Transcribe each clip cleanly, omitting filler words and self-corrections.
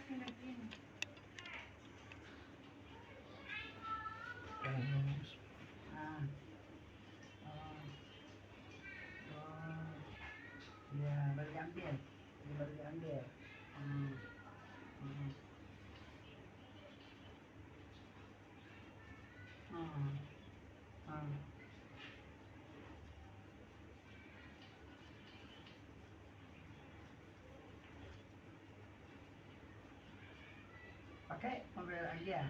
Ah, oh, oh, ya baru diambil, ini baru diambil. Hmm, hmm, hmm, hmm. Pakai mobil lagi ya?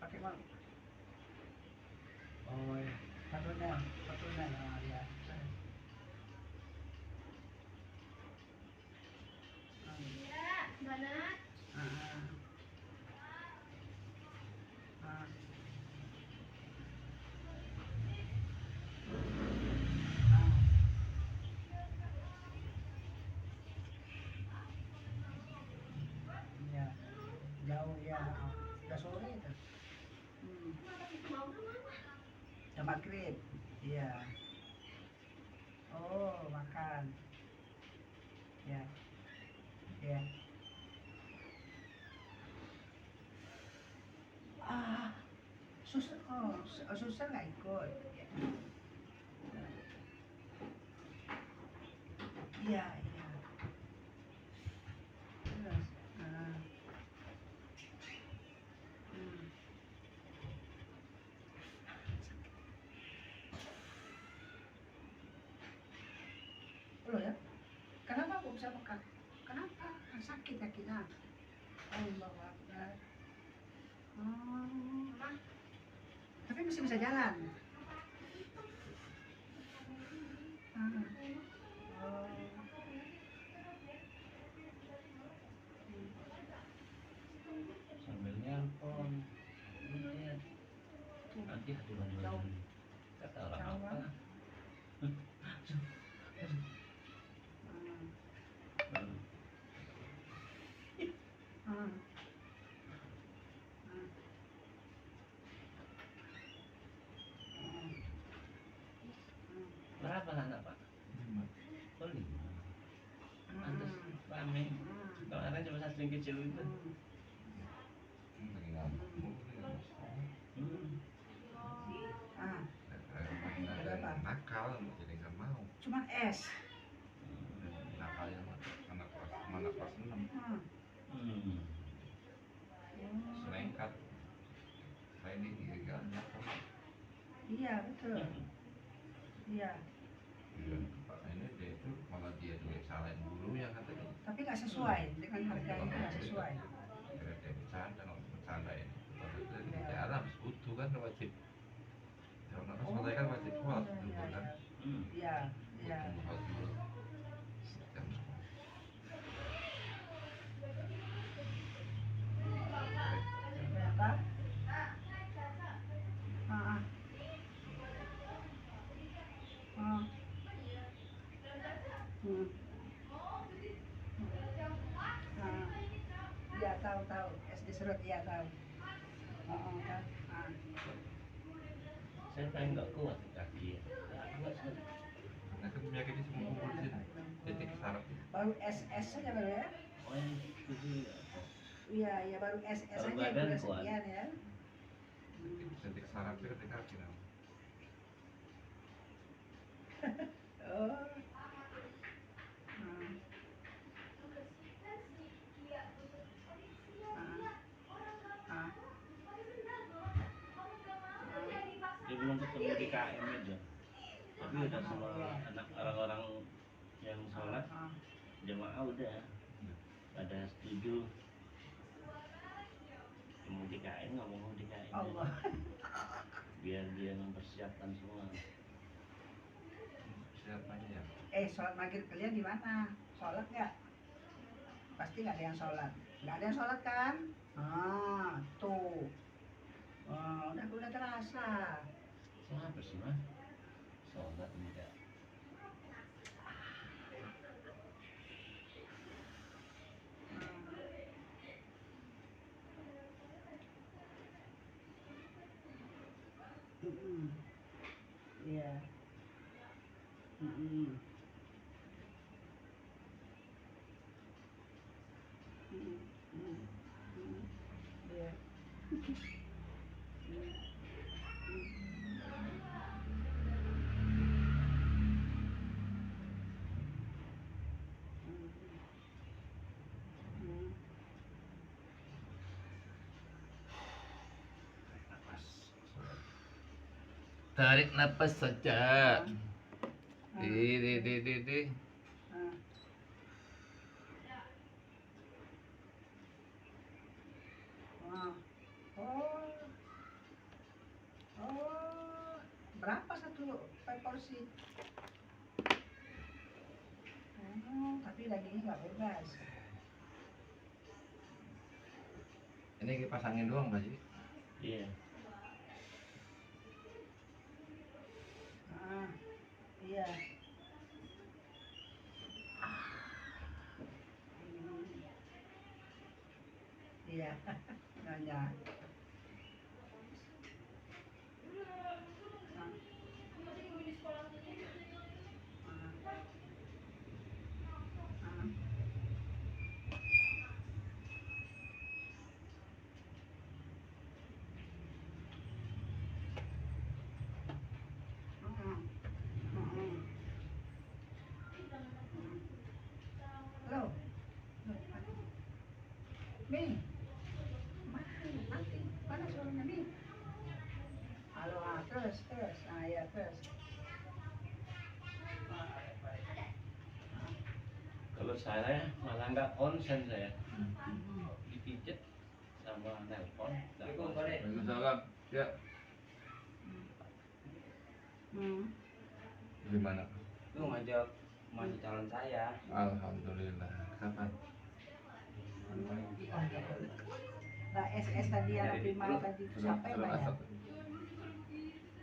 Pakai mobil. Oh, ya. Patunan, patunan. Oh, ya. Iya, mana? Ah, ah, ah. Iya, jauh ya. Oh, udah sore itu. Hmm. Jam maghrib. Iya. Oh, makan. Ya, ya. Ah, suster, oh, suster nggak ikut. Iya, iya. Terus, ah, hmm. Loh ya, kenapa kok bisa pekat? Kenapa? Sakit kakinya. Allah Akbar. Oh, tapi masih bisa jalan. Ah, oh, Sambil nelpon lihat nanti aduh kata orang apa ah, ah, berapa anak pak? 5. Oh 5. Pantes rame. Kemarin cuma satu yang kecil itu. Lagi ngambek mulu nih, nggak bisa. ah. Mainan Berapa? nakal, jadi nggak mau. Cuman es. Nakalnya anak kelas 6. Hmm. Selengkat. Saya ini digagalnya kok. Iya betul. Iya. Bilang ke Pak ini dia itu malah dia dulu salahin gurunya katanya. Tapi nggak sesuai dengan harganya, nggak sesuai. Kira dia bercanda, nggak bercanda ini. Padahal dia Arab sekutu kan wajib. Karena sholat kan wajib sholat dulu kan. Iya, iya. Sholat dulu. Jam sekolah. Berapa? Ah, ah. Ah. Hmm. Ah. Iya tahu. SD Serut iya tahu. Oh, oh, tahu. Ah. Saya pengen nggak kuat di kaki ya. Nggak kuat sekali. Karena kan penyakitnya semua kumpul di sini. Titik saraf. Baru SS saja baru ya? Oh yang itu ya. Iya baru SS Kalau saja badan udah kuat. sekian ya. Titik saraf itu ketika kaki namanya. Oh. Hmm. Ah. Dia belum ketemu di KM aja. Tapi udah semua anak orang-orang yang sholat jemaah udah pada setuju. Mau DKM nggak mau DKM Allah. biar dia mempersiapkan semua. Siapanya ya? Sholat maghrib kalian di mana? Sholat nggak? Pasti nggak ada yang sholat. Nggak ada yang sholat kan? Ah, tuh. Oh, udah terasa. Siapa sih mah? Sholat enggak. Iya. Tarik nafas saja. Di. Oh, berapa satu porsi? Tapi dagingnya nggak bebas. Ini dipasangin doang Pak Ji? Iya. Iya. Iya. Nyonya. Halo. Mi. Mana suaranya Mi? Halo, terus. Nah, ya terus. Kalau saya malah nggak konsen saya. Dipijet sama nelpon. Waalaikumsalam. Ya. Gimana? Lu ngajak maju calon saya. Alhamdulillah. Kapan? Nah, SS tadi yang prima tadi itu siapa yang bayar? Asap.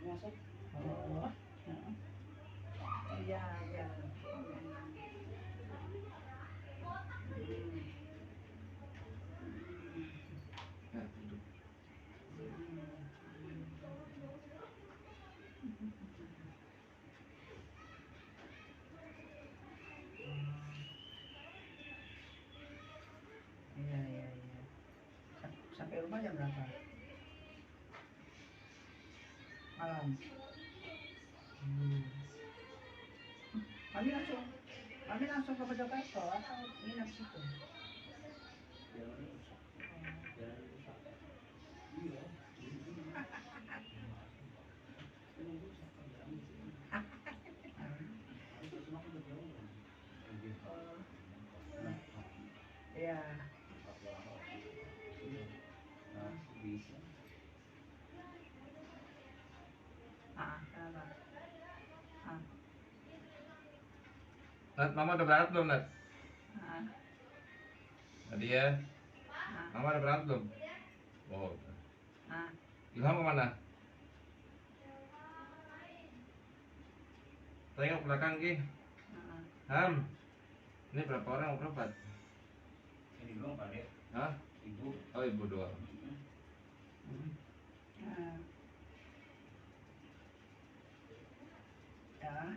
Masuk. Oh. Iya. Ya, duduk. Iya. Sampai rumah jam berapa? Malam. Mami langsung ke Mojokerto atau nginep situ? Iya. Kenapa? Nat, Mama udah berangkat belum, Nat? Tadi ya. Mama udah berangkat belum? Oh. Ilham kemana? Tengok belakang Ki. Ham. Ini berapa orang berempat? Ini doang Pak Dek. Hah? Ibu. Oh, ibu doang. Ya.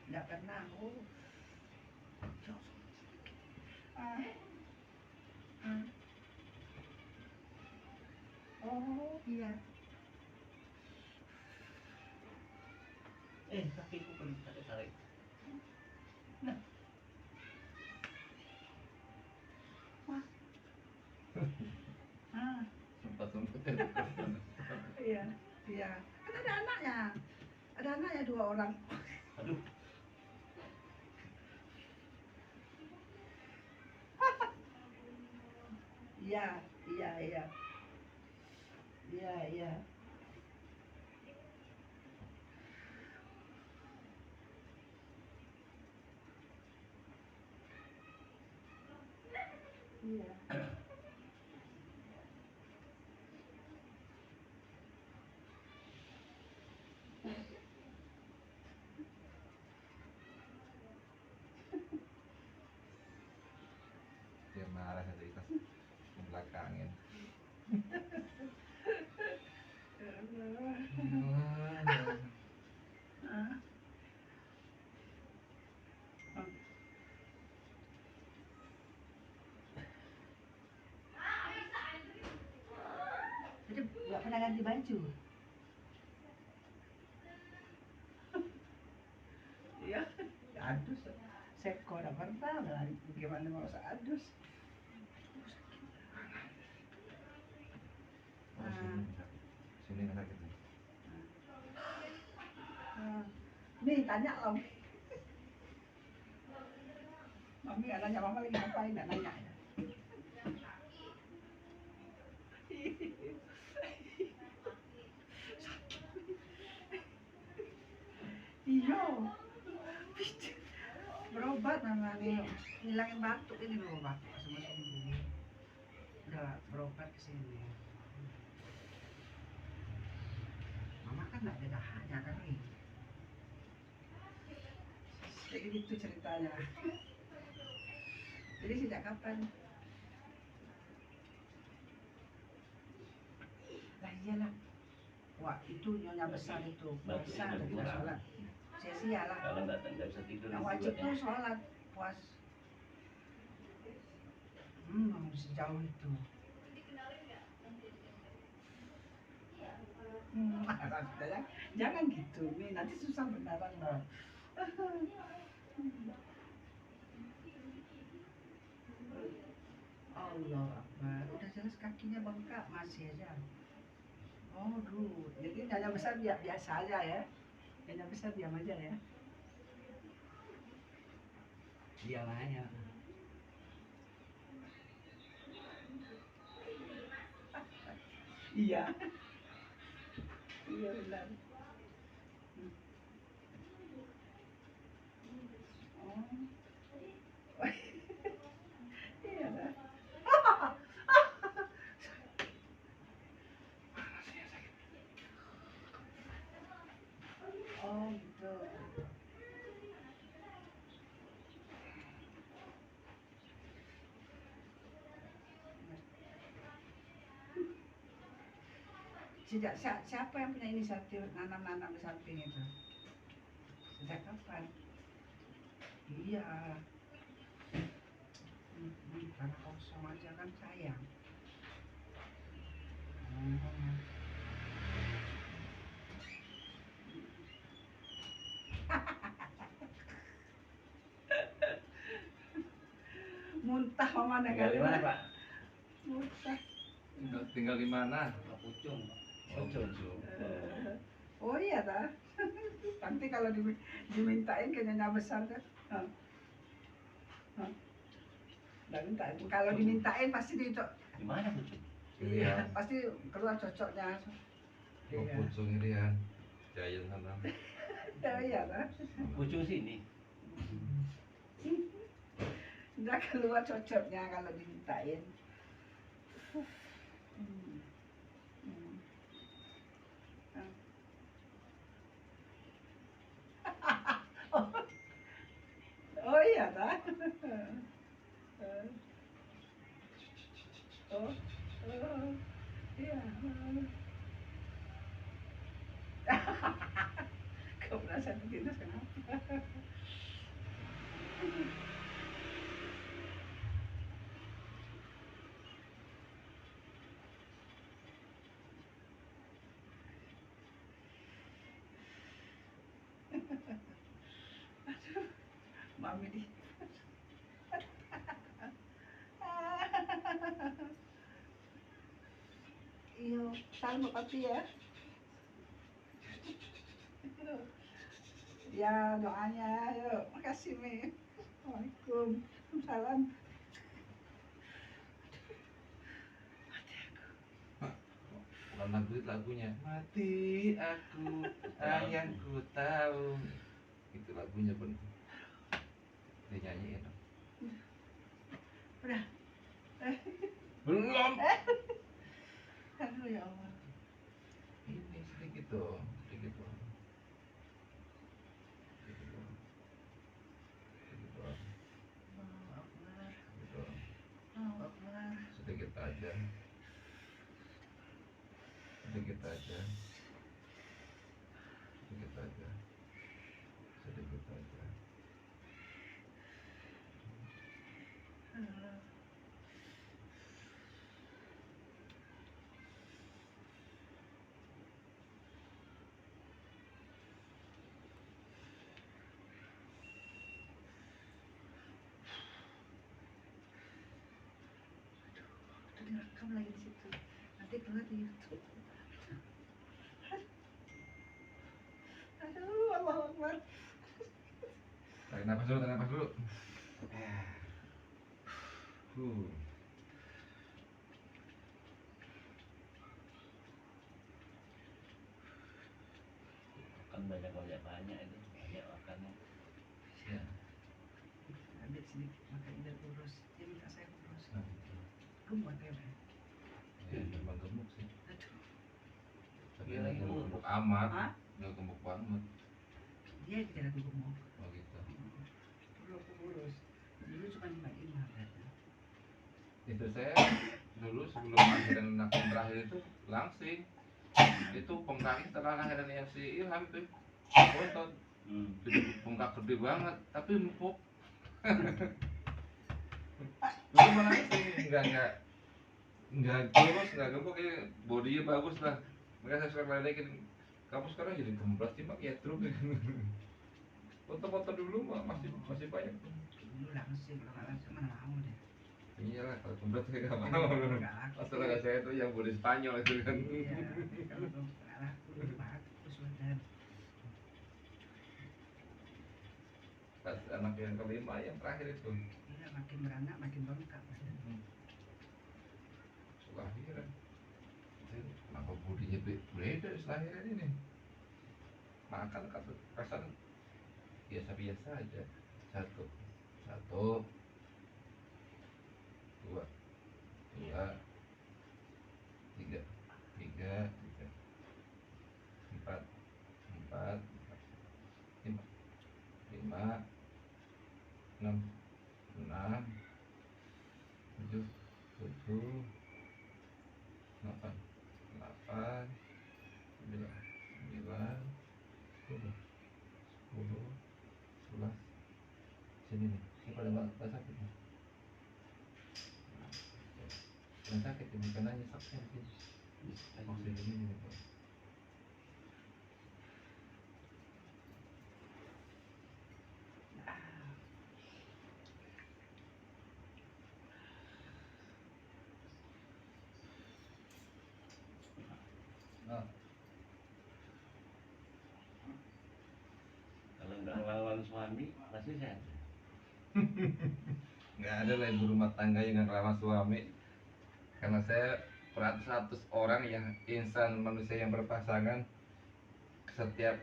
Nggak pernah. Oh iya. Kakiku kan tarik. Nah. Sempat ya. Iya. Kan ada anaknya. Ada anaknya 2 orang. Aduh. Iya. pernah ganti baju. Iya, adus. Seko udah pernah, gimana mau seadus. Oh, sini sakit. Sini nggak sakit. Nih tanya Om. Mami nggak nanya, mama lagi ngapain, nggak nanya ya. Iya, berobat mama nih, hilangin batuk ini loh, batuk sama sembuh. Udah berobat ke sini. Mama kan nggak ada dahanya kan nih. Jadi gitu ceritanya. Jadi sejak kapan? Lah iyalah. Wah itu nyonya besar itu puasa dan tidak sholat. Sia-sia lah. Kalau nggak bisa tidur Yang itu wajib buatnya. tuh sholat puas. Sejauh itu. Jangan gitu, nih nanti susah beneran loh. Allah Akbar, udah jelas kakinya bengkak masih aja. Oh duh, jadi nyonya besar biasa aja ya. Nyonya besar diam aja ya. Diam aja. Iya. Iya benar. Oh. Iya dah. Oh gitu. Siapa yang punya inisiatif nanam-nanam di samping itu? Sejak kapan? Iya. Tanah kosong aja kan sayang. Muntah mama Tinggal di mana Pak? Muntah. Tinggal di mana? Pak Pucung, Pak. Oh, Pucung. Oh iya dah. Nanti kalau dimintain ke nyonya besar kan. Nggak minta. Kalau dimintain pasti di Di mana Pucung? iya, pasti keluar cocoknya. Oh, Pucung ini ya. Giant sana. Ya iya dah. Pucung sini. Udah keluar cocoknya kalau dimintain. Oh iya dah. Oh, iya. Kau merasa begitu kenapa? Mami di. Iyo, salam papi ya. Ya doanya, yuk. Makasih Mi. Waalaikumsalam. Bukan lagu itu lagunya. Mati aku, ayahku tahu. Itu lagunya pun. Dinyanyiin. Udah. Belum. Aduh ya Allah. Ini sedikit dong, sedikit dong. Sedikit dong. Sedikit dong. Allahu Akbar. Sedikit dong. Allahu Akbar. Sedikit aja. Sedikit aja. Sedikit aja. Sedikit aja. lagi di situ. Nanti keluar di YouTube. Aduh, Allah Akbar. Tarik nafas dulu, tarik nafas dulu. Uh. Kan banyak itu banyak makannya. Ya. Ambil sedikit makan biar kurus. Dia minta saya kurus. Nah, gitu. Gemuk ya. Ya, memang gemuk sih. Aduh, Tapi Iya, nggak gemuk. gemuk amat, Hah? nggak gemuk banget. Dia tidak aku gemuk. Oh gitu. Dulu aku kurus. Dulu cuma 55 beratnya. Itu saya dulu sebelum lahiran anak yang terakhir itu langsing. Itu bengkaknya setelah lahiran yang si Ilham itu otot. Jadi bengkak gede banget, tapi empuk. Dulu malah sih nggak kurus, nggak gemuk, bodinya bagus lah. Makanya saya suka ngeledekin, kamu sekarang jadi gemblas sih mak ya truk. Foto-foto dulu mah masih banyak tuh. Dulu langsing, kalau nggak langsing mana mau deh. Iyalah kalau gemblas saya nggak mau. Nggak laku. Masalah saya tuh yang bodi Spanyol itu kan. Iya, kalau nggak laku itu bagus badan. Pas anak yang kelima yang terakhir itu Iya, makin beranak makin bengkak badan. lahiran. Kenapa bodinya beda lahiran ini? Makan kasar biasa-biasa aja. Satu, dua, tiga, empat, lima, enam, tujuh, delapan, sembilan, 10, 11. Sini nih, ini pada sakit nih. Yang sakit ini karena nyesaknya di sini. Maksudnya ini nih, Pak. Nah, Kalau nggak ngelawan suami pasti sehat. nggak ada lah ibu rumah tangga yang nggak ramah suami. Karena saya beratus-ratus orang yang insan manusia yang berpasangan, setiap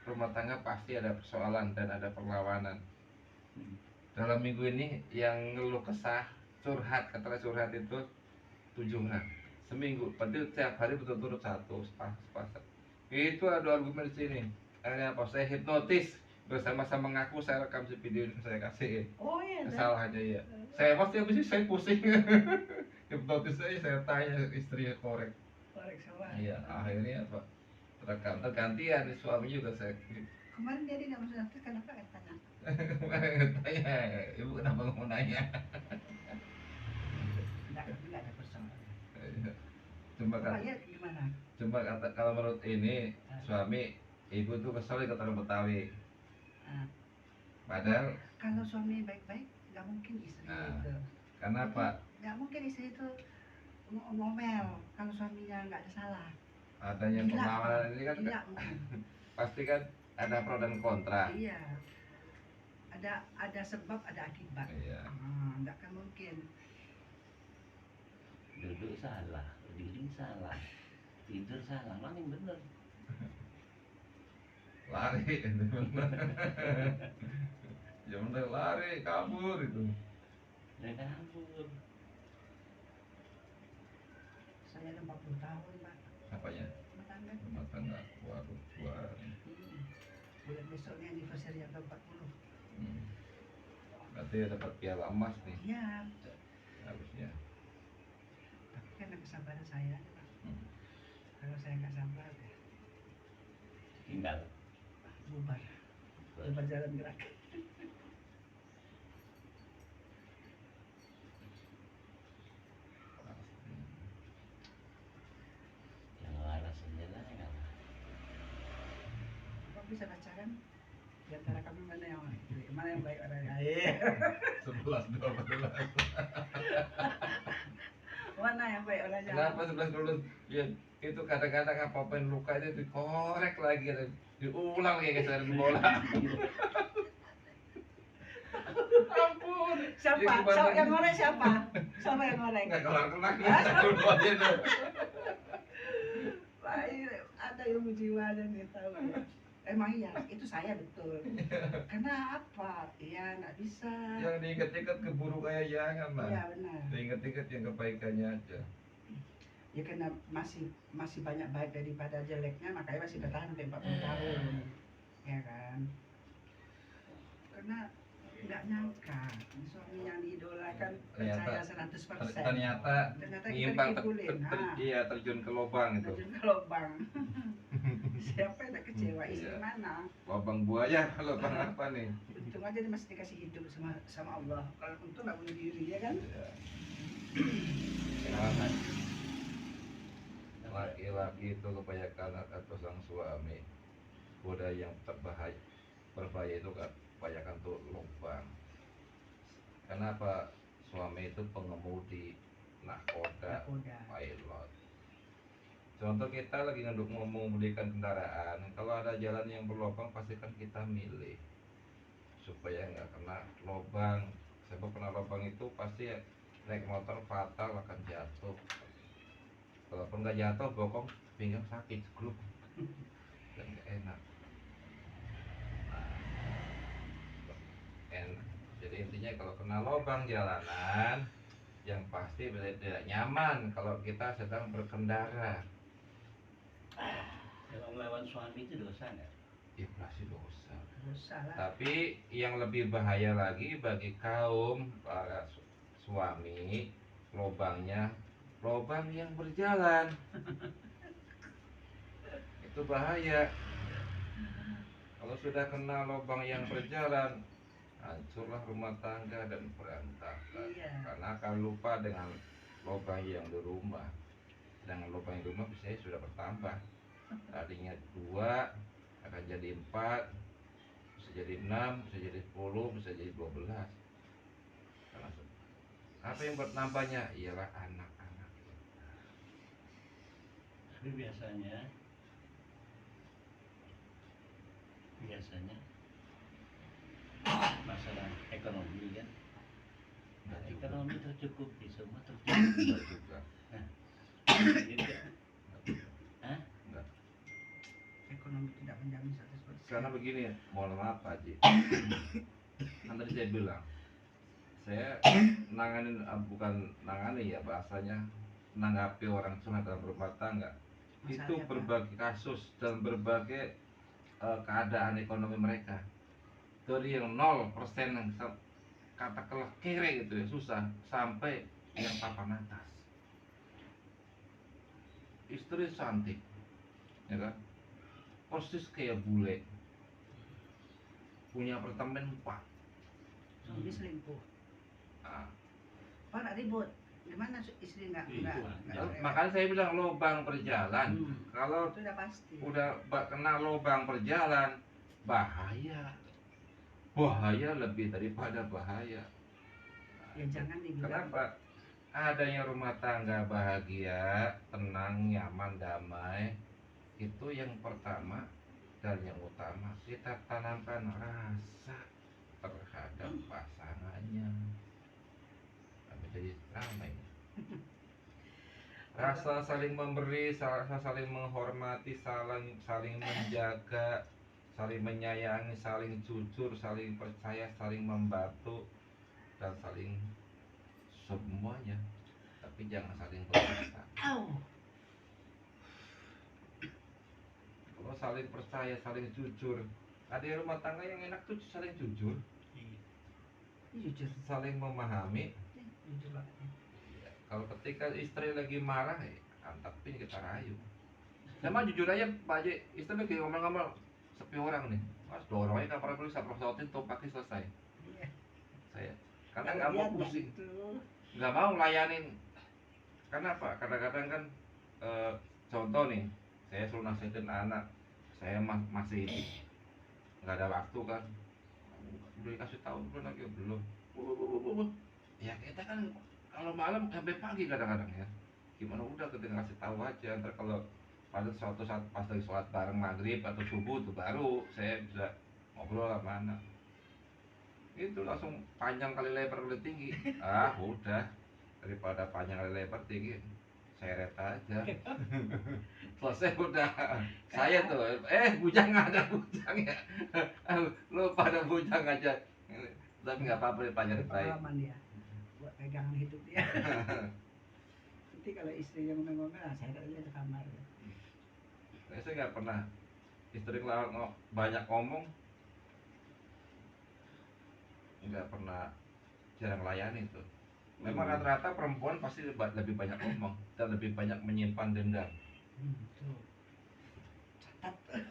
rumah tangga pasti ada persoalan dan ada perlawanan. Dalam minggu ini yang ngeluh kesah, curhat, kata curhat itu 7 orang seminggu. Berarti setiap hari betul-betul satu sepasang. Itu ada argumen di sini. Akhirnya apa? Saya hipnotis bersama-sama mengaku, saya rekam si video ini saya kasih. Oh iya. Kesalahannya ya. Saya pasti habis itu saya pusing. Hipnotis saya tanya istri korek. Korek sama. Iya, akhirnya apa? Rekam tergantian suami juga saya. Kemarin dia tidak masuk daftar kenapa tanya? Tanya, ibu kenapa mau nanya? Enggak ada persoalan. Cuma Bapak lihat gimana? kata kalau menurut ini suami ibu tuh kesel ikut orang Betawi. Ah, Padahal kalau suami baik-baik, nggak mungkin istri itu. karena apa? Nggak mungkin istri itu ngomel kalau suaminya nggak ada salah. Adanya Gila, pemahaman ini kan Gila, mungkin. pasti kan ada pro dan kontra. Iya. Ada sebab, ada akibat. Iya. Nggak akan mungkin. Duduk salah, berdiri salah, tidur salah, mana yang bener? Lari ya bener, lari kabur itu. Ya kabur. Saya ada 40 tahun, Pak. Apanya? Rumah tangga. Rumah tangga. Waduh, Bulan besok ini anniversary yang ke-40. Berarti dapat piala emas nih Iya. harusnya. Tapi kan kesabaran saya aja, Pak. Kalau saya nggak sabar, ya Tinggal. bubar jalan gerak. Yang waras aja lah, ya. Bapak bisa baca kan? Di antara kami mana yang baik mana yang 11, 12. mana yang baik orangnya. Kenapa 11-12? Ya itu kadang-kadang apa-apa yang luka itu dikorek lagi, diulang lagi kayak bola. Ampun. Siapa? Ya, gimana Yang nih? ngorek siapa? Siapa yang ngorek? Nggak kelar-kelar kita dulu aja tuh. Wah, ada ilmu jiwanya nih tahu ya. Emang iya, itu saya betul. Karena apa? Iya, nggak bisa. Yang diinget-inget keburukannya jangan lah. Iya benar. Diinget-inget yang kebaikannya aja. Ya karena masih banyak baik daripada jeleknya, makanya masih bertahan sampai 40 tahun. Ya kan? Karena nggak nyangka suami yang diidolakan percaya 100%. Ternyata Ternyata kita nyimpang dikibulin. iya, terjun ke lubang itu. Terjun ke lubang. Siapa yang tak kecewa? Istri Iya. mana? Lubang buaya, lubang apa nih? Untung aja dia masih dikasih hidup sama Allah. Kalau untung nggak bunuh diri ya kan? Iya. Laki-laki itu kebanyakan atau sang suami budaya yang berbahaya itu kebanyakan tuh lubang. Kenapa? Suami itu pengemudi nakoda, Udah. pilot. Contoh kita lagi mengemudikan kendaraan, kalau ada jalan yang berlubang pastikan kita milih supaya nggak kena lubang. Sebab kena lubang itu pasti naik motor fatal akan jatuh. Kalaupun nggak jatuh, bokong pinggang sakit, grup dan nggak enak. Nah, enak. Jadi intinya kalau kena lubang jalanan, yang pasti tidak nyaman kalau kita sedang berkendara. Kalau melawan suami itu dosa nggak? Ya pasti dosa. Dosa lah. Tapi yang lebih bahaya lagi bagi kaum para suami, lubangnya lubang yang berjalan. Itu bahaya. Kalau sudah kena lubang yang berjalan, hancurlah rumah tangga dan berantakan. Iya. Karena akan lupa dengan lubang yang di rumah. Dengan lubang yang di rumah biasanya sudah bertambah. Tadinya 2 akan jadi 4, bisa jadi 6, bisa jadi 10, bisa jadi 12. Karena apa yang bertambahnya ialah anak-anak. Tapi biasanya masalah ekonomi kan, Enggak juga. ekonomi tercukupi, semua tercukupi. Enggak juga. Juga. Hah? Enggak. Ekonomi tidak menjamin 100%. Karena begini, mohon maaf Pak Haji. Kan tadi saya bilang, saya nanganin, bukan nangani ya bahasanya, menanggapi orang curhat dalam rumah tangga. Itu Masalahnya apa? berbagai kasus dan berbagai keadaan ekonomi mereka. Dari yang 0% yang katakanlah kere gitu ya, susah, sampai yang papan atas. Istri cantik, ya kan? Persis kayak bule, punya apartemen 4. Suami selingkuh. Nah, Pak nggak ribut. Gimana istri nggak cerewet? makanya saya bilang lubang berjalan. Kalau Itu udah pasti. udah kena lubang berjalan, bahaya. Bahaya lebih daripada bahaya. Ya jangan dibilang. Kenapa? Adanya rumah tangga bahagia, tenang, nyaman, damai, itu yang pertama dan yang utama kita tanamkan rasa terhadap pasangannya. Tapi jadi ramai. Rasa saling memberi, rasa saling menghormati, saling menjaga, saling menyayangi, saling jujur, saling percaya, saling membantu, dan saling semuanya. Tapi jangan saling berdusta. Kalau saling percaya, saling jujur, ada rumah tangga yang enak tuh saling jujur, Jujur. saling memahami. Jujur banget. Kalau ketika istri lagi marah, antepin kita rayu. Sama jujur aja Pak Haji, istri lagi ngomong-ngomong sepi orang nih, mas dorong aja kamar dulu, saya prosotin tuh pakai selesai. Iya. Saya karena nggak mau pusing, Gitu. nggak mau layanin. Karena apa? Kadang-kadang kan contoh nih, saya suruh nasihatin anak, saya masih nggak ada waktu kan, udah dikasih tahu belum lagi belum. Ya kita kan kalau malam sampai pagi kadang-kadang ya. gimana udah kita kasih tahu aja, ntar kalau pada suatu saat pas lagi sholat bareng maghrib atau subuh tuh baru saya bisa ngobrol sama anak. Itu langsung panjang kali lebar kali tinggi. Ah udah, daripada panjang kali lebar tinggi seret aja. Selesai udah. Saya tuh bujang ada bujang ya. Lu pada bujang aja. Tapi nggak apa-apa dipelajari baik. Pengalaman dia buat pegangan hidup dia. Nanti kalau istri yang ngomong saya aja ke kamar. Saya nggak pernah istri banyak ngomong, nggak pernah, jarang layani tuh. Memang rata-rata perempuan pasti lebih banyak ngomong dan lebih banyak menyimpan dendam. Tuh. Catat.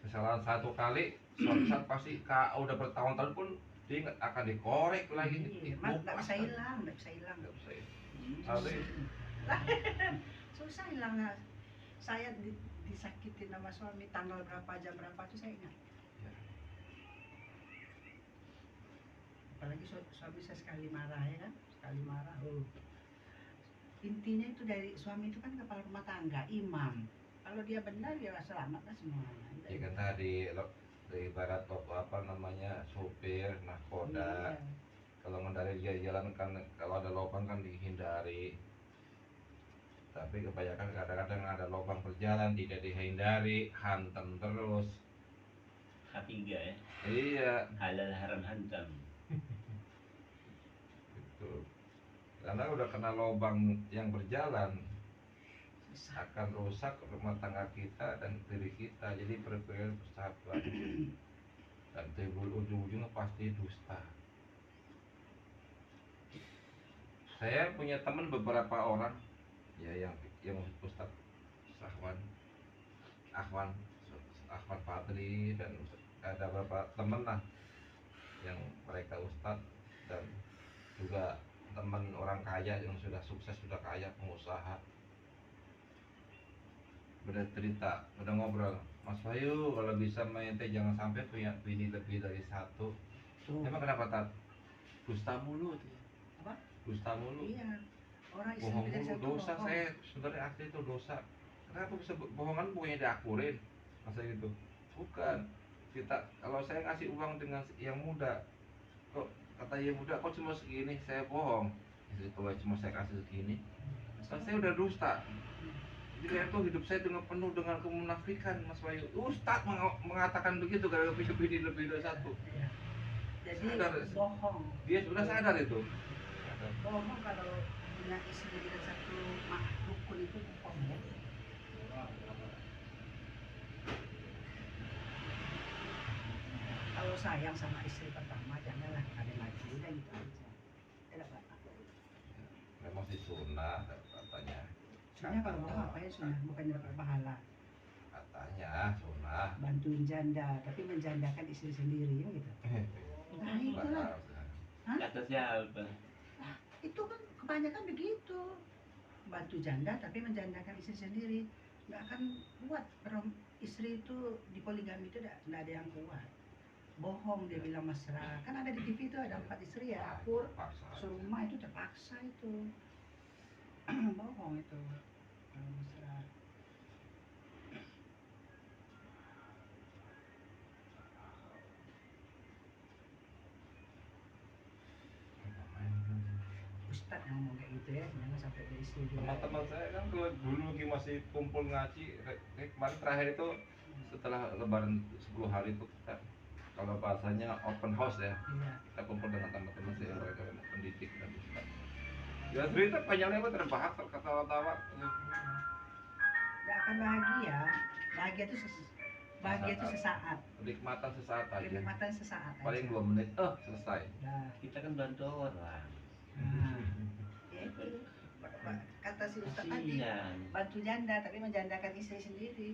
Kesalahan satu kali, suatu saat pasti udah bertahun-tahun pun dia nggak akan dikorek lagi. Nggak bisa hilang, nggak bisa hilang. Nggak bisa hilang. Ada Susah hilangnya. Saya disakitin sama suami tanggal berapa, jam berapa tuh saya ingat. Ya. Apalagi suami saya sekali marah ya kan, sekali marah. Intinya itu dari suami itu kan kepala rumah tangga, imam. Kalau dia benar ya selamat lah semuanya. Ya kan tadi ibarat apa namanya sopir nahkoda. Iya. Kalau mengendari jalan kan kalau ada lubang kan dihindari. Tapi kebanyakan kadang-kadang ada lubang berjalan tidak dihindari, hantam terus. H3 ya. Iya. Halal haram hantam. Gitu. Karena udah kena lubang yang berjalan akan rusak rumah tangga kita dan diri kita. Jadi bersahabat. Dan timbul ujung-ujungnya pasti dusta. Saya punya teman beberapa orang ya yang Ustadz Ahwan Fadli dan ada beberapa teman lah yang mereka Ustadz dan juga teman orang kaya yang sudah sukses, sudah kaya, pengusaha. Udah cerita, udah ngobrol, Mas Bayu kalau bisa main teh jangan sampai punya bini lebih dari satu. Emang kenapa Tat? Dusta mulu tuh. Apa? Dusta mulu. Iya. Orang Bohong istri mulu, satu dosa. bohong. Saya sebenarnya asli itu dosa. Kenapa bisa bohongan bukannya diakurin masa gitu? Bukan. Kita kalau saya ngasih uang dengan yang muda, kok kata yang muda kok cuma segini, saya bohong. Jadi kalau cuma saya kasih segini, kan saya udah dusta. Jadi itu hidup saya dengan penuh dengan kemunafikan, Mas Bayu. Ustadz mengatakan begitu gara-gara pilih lebih dari satu. Iya. Jadi Sadar. bohong. Dia sudah sadar itu. Bohong kalau punya istri dengan satu rukun itu bohong ya. Kalau sayang sama istri pertama janganlah ada lagi udah gitu aja. Tidak apa-apa. Memang sih sunnah katanya. Sebenarnya kalau bohong apa ya sunnah, bukannya dapat pahala. Katanya sunnah. Bantuin janda, tapi menjandakan istri sendiri ya gitu. Nah itulah. Hah? Kata siapa? Itu kan kebanyakan begitu. Bantu janda tapi menjandakan istri sendiri. Nggak akan kuat. Istri itu di poligami itu nggak ada yang kuat. Bohong dia bilang mesra. Kan ada di TV itu ada 4 istri ya. Akur, serumah itu terpaksa itu. Bohong itu. Kalau mesra. Ustadz yang ngomong kayak gitu ya, jangan sampai dari istri dia. Teman-teman saya kan kalau dulu lagi masih kumpul ngaji, kemarin terakhir itu setelah lebaran 10 hari itu kita kalau bahasanya open house ya, Iya. kita kumpul dengan teman-teman saya mereka pendidik dan ustaz. Ya cerita panjang lebar terbahak terketawa-tawa. Nggak akan bahagia. Bahagia itu sesaat. Kenikmatan sesaat aja. Kenikmatan sesaat aja. Paling 2 menit, selesai. Nah, Kita kan bantu orang. ya itu. Kata si Ustadz tadi, Kasihan. bantu janda tapi menjandakan istri sendiri.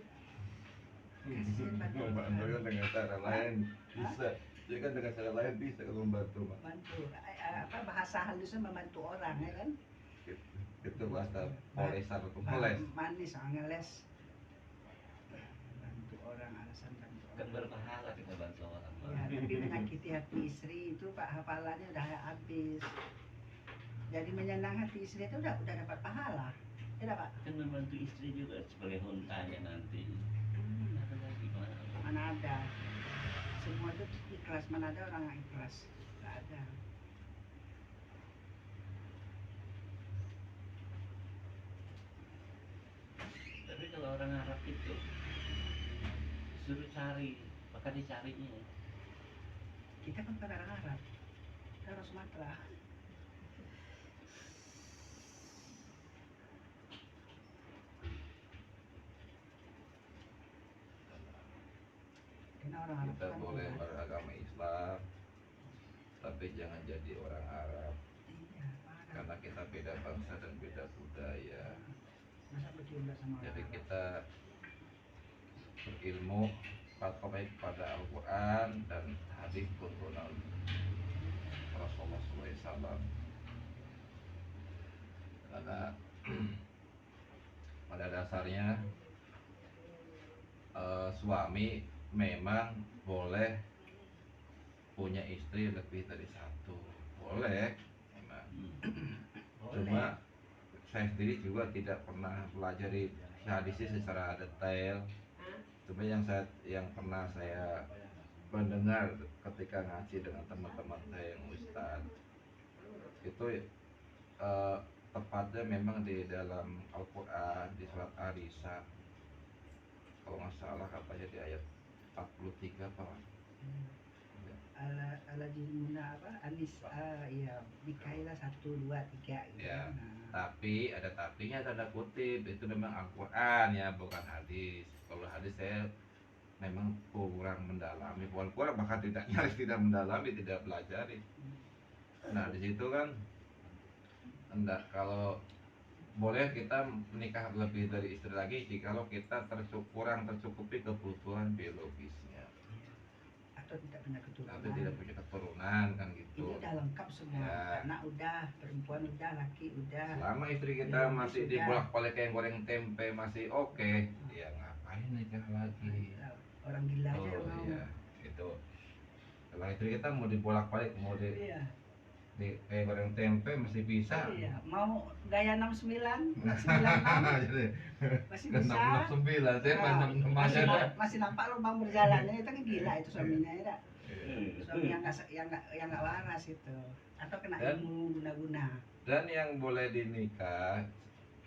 Kasihan bantu. Membantu kan dengan cara lain bisa. Jadi kan dengan cara lain bisa kalau membantu, Mak. Bantu. Bahasa halusnya membantu orang ya kan? Itu bahasa molesan atau moles. Manis, ngeles. Bantu orang, alasan bantu Kan orang. berpahala kita bantu orang. Ya, tapi menyakiti hati istri itu Pak hafalannya udah habis. jadi menyenang hati istri itu udah dapat pahala. Ya Pak. Kan membantu istri juga sebagai untanya nanti. Ada lagi mana? Mana ada. Semua itu ikhlas, mana ada orang yang ikhlas. Nggak ada. Tapi kalau orang Arab itu suruh cari, maka dicarinya. Kita kan bukan orang Arab. Kita orang Sumatera. Karena orang Arab Kita kan boleh kuat. beragama Islam, tapi jangan jadi orang Arab. Iya, parah. Karena kita beda bangsa dan beda budaya. Masa berjumlah sama orang Jadi Arab? kita berilmu pakai kepada Al-Quran dan hadis tuntunan Rasulullah SAW. Karena pada dasarnya suami memang boleh punya istri lebih dari satu, boleh memang. Cuma saya sendiri juga tidak pernah pelajari hadisnya secara detail. Cuma yang pernah saya mendengar ketika ngaji dengan teman-teman saya yang ustaz itu tepatnya memang di dalam Al-Quran di surat An-Nisa kalau nggak salah katanya di ayat 43 Pak. Ala jinuna apa? Anis, iya, nikailah 1, 2, 3 gitu. Ya. Nah, Tapi ada tapinya, tanda kutip, itu memang Al-Quran ya, bukan hadis. Kalau hadis saya memang kurang mendalami, bukan kurang, bahkan tidak nyaris tidak mendalami, tidak pelajari. Nah di situ kan enggak, kalau boleh kita menikah lebih dari istri lagi jikalau kita kurang tercukupi kebutuhan biologisnya atau tidak punya keturunan. atau tidak punya keturunan kan Ini gitu. udah lengkap semua. Ya. Anak udah, perempuan udah, laki udah. Selama istri kita Biologis masih sudah. dibolak-balik kayak goreng tempe masih oke, ya ngapain nikah lagi? Orang gila aja yang Oh mau. iya, itu. Kalau istri kita mau dibolak-balik, mau Iya. di kayak goreng tempe masih bisa. Iya, mau gaya 69, 96 Jadi masih ke bisa. 669 saya Nah, mah 6 aja dah. masih nampak lubang berjalannya itu kan gila itu suaminya ya. Iya. Suami yang nggak waras itu atau kena Dan- ilmu guna-guna. Dan yang boleh dinikah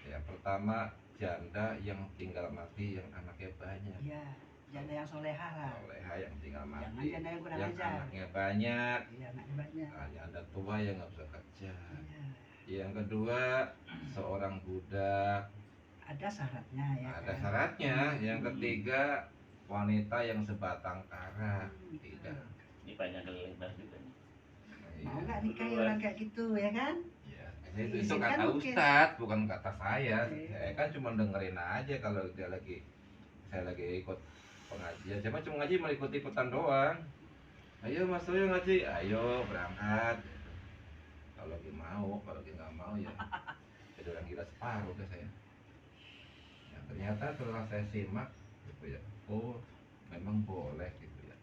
ya pertama janda yang tinggal mati yang anaknya banyak. Iya, janda yang solehah lah. Soleha yang tinggal Jangan mati. janda yang kurang Yang ajar. anaknya banyak. Iya, anaknya banyak. Janda tua yang nggak bisa kerja. Iya. Yang kedua seorang budak. Ada syaratnya ya. Ada kan? syaratnya. Yang ketiga wanita yang sebatang kara. Tidak. Ini banyak lebar juga nih. Mau nggak nikah orang kayak gitu ya kan? Ya, itu Diizinkan kata mungkin. Ustadz, bukan kata saya. Iya. Saya kan cuma dengerin aja kalau dia saya lagi ikut pengajian. Cuma ngaji mau ikut-ikutan doang. Ayo Mas Soyo ngaji, ayo berangkat. Kalau lagi mau, kalau lagi nggak mau ya jadi orang gila separuh deh saya. Ya, ternyata setelah saya simak gitu ya, oh memang boleh gitu ya.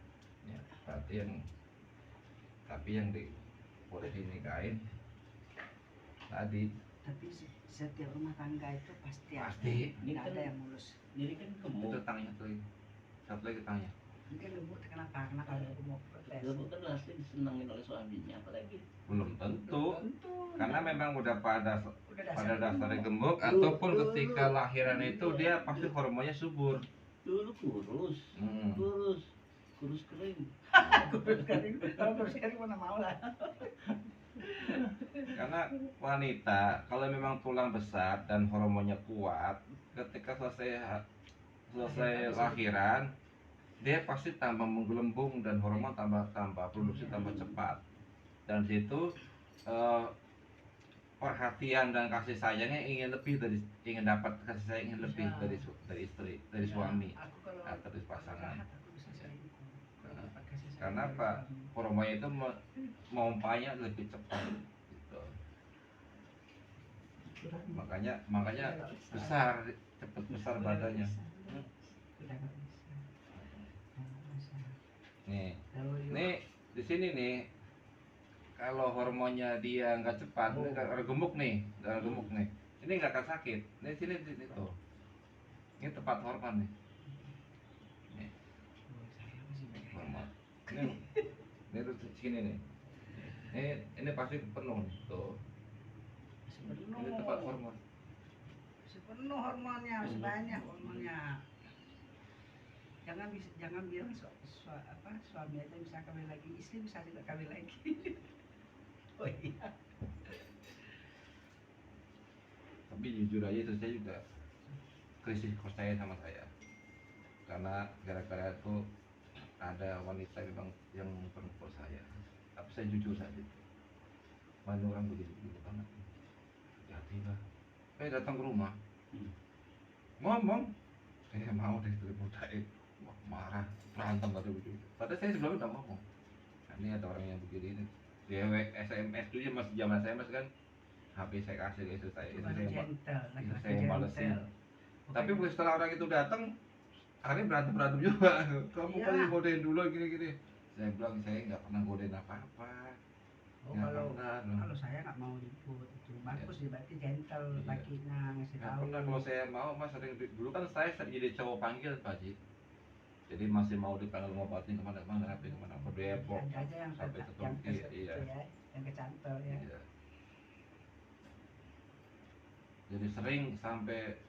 Ya, berarti tapi yang boleh dinikahin tadi Tapi setiap rumah tangga itu pasti Pasti. nggak ada yang mulus. Jadi kan itu gemuk. tangnya satu lagi tangnya. Mungkin gemuk kenapa? Kenapa ada gemuk protes? Gemuk kan pasti disenengin oleh suaminya, apalagi Belum tentu, Tentu. karena memang udah pada udah dasarnya gemuk. gemuk ataupun ketika lahiran itu dia pasti hormonnya subur. dulu kurus, Hmm. kurus kering. Kalau terus kering mana mau lah. Karena wanita kalau memang tulang besar dan hormonnya kuat, ketika selesai lahiran dia pasti tambah menggelembung dan hormon tambah produksi tambah cepat. Dan situ perhatian dan kasih sayangnya ingin dapat kasih sayang ingin lebih Ya. dari istri, dari suami Aku kalau atau dari pasangan. jahat, aku bisa selingkuh. Kalau Nah, dapat kasih sayang karena dari apa? suami. Hormonnya itu memompanya lebih cepat gitu. Makanya besar, cepat besar badannya. Udah nggak bisa. Nggak bisa. Nih, Kalau yuk, nih di sini nih kalau hormonnya dia nggak cepat, ini kan orang gemuk nih, ini nggak akan sakit. Ini sini di tuh, ini tepat hormon nih. Nih, hormon. Ini tuh sini nih. Ini pasti penuh nih, tuh. Ini tepat hormon. Masih penuh hormonnya, masih banyak hormonnya. Jangan bilang suami aja bisa kawin lagi, istri bisa juga kawin lagi. Oh iya. Tapi jujur aja itu saya juga krisis percaya sama saya, karena gara-gara itu ada wanita yang perempuan saya. Tapi saya jujur saja, mana orang begitu banget, hati lah. Datang ke rumah, ngomong, saya mau deh telepon saya, marah, berantem atau begitu. Padahal saya sebelumnya udah ngomong, nah, ini ada orang yang begini ini. Dia SMS tuh ya masih zaman SMS kan, HP saya kasih ke istri saya, Itu baru gentle, laki-laki saya balesin. gentle. Tapi setelah orang itu datang, akhirnya berantem juga. Kamu Iya. kali godain dulu gini-gini. Saya bilang saya nggak pernah godain apa-apa. Oh, Nggak kalau pernah. saya nggak mau ribut itu bagus sih, berarti gentle Iya. lakinya ngasih Nggak tahu. pernah, kalau saya mau mas sering dulu kan saya sering jadi cowok panggil Pak Haji. Jadi masih mau dipanggil ngobatin kemana-mana, tapi kemana ke Depok Ada aja yang sampai ke yang Turki, iya. Ya, yang kecantol ya. Iya. Jadi sering sampai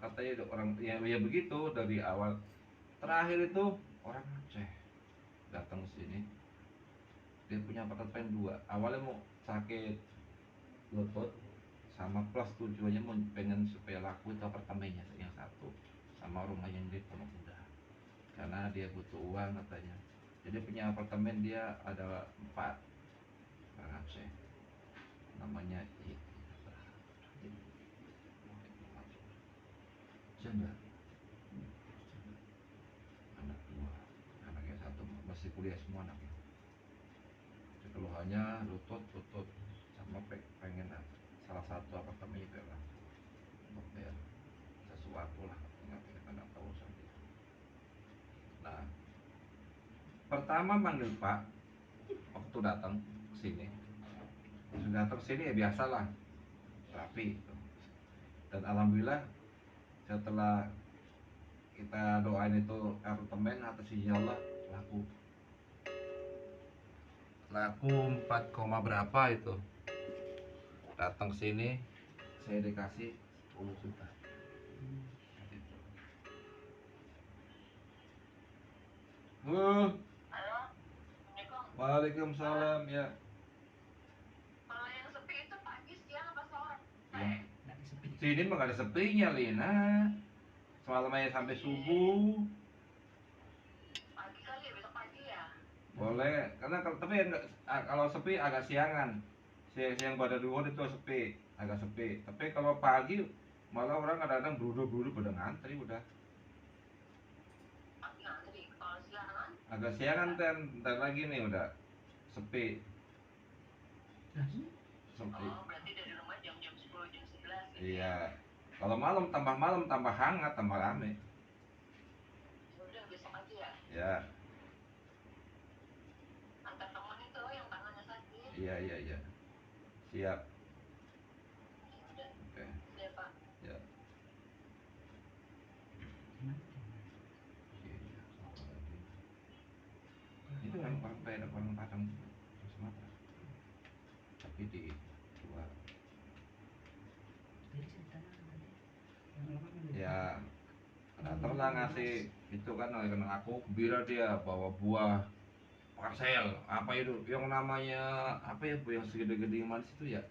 katanya orang ya begitu dari awal. Terakhir itu orang Aceh datang ke sini, dia punya apartemen 2. Awalnya mau sakit lutut, sama plus tujuannya mau pengen supaya laku itu apartemennya yang satu, sama rumah yang di Pondok Indah, karena dia butuh uang katanya. Jadi punya apartemen dia ada 4 orang Aceh, namanya Janda, anak 2, anaknya 1 masih kuliah semua anaknya. Keluhannya lutut sama pengen salah satu apartemen itu lah untuk bayar sesuatu lah, nggak tahu urusan itu. Nah, pertama manggil Pak waktu datang ke sini. Sudah datang sini ya biasalah, rapi gitu. Dan alhamdulillah setelah kita doain itu apartemen atas izin Allah laku 4, berapa itu. Datang sini saya dikasih 10 juta. Gitu. Halo, Assalamualaikum. Waalaikumsalam ya. Kalau yang sepi itu pagi, siang, apa sore? Nggak sepi. Sini mah gak ada sepinya Lina. Semalam aja sampai subuh. Pagi kali ya, besok pagi ya. Boleh, karena tapi kalau sepi agak siangan. Siang pada dua itu sepi, agak sepi. Tapi kalau pagi malah orang kadang-kadang buru-buru pada ngantri udah. Pagi ngantri. Kalau siangan, Agak siangan ntar lagi nih udah sepi. Sepi. berarti dari rumah jam-jam 10, jam 11 gitu. Iya. Kalau malam tambah hangat, tambah rame. Udah besok aja ya. Ya, Antar temen itu yang tangannya sakit. iya. Siap. Udah, Oke. udah Pak. Ya. Iya. Itu kan orang Padang Sumatera. Tapi di dua. Jadi ceritanya tadi yang lama kan Ya, datanglah ngasih itu kan aku gembira dia bawa buah parcel apa itu yang namanya apa ya bu yang segede-gede yang manis itu ya,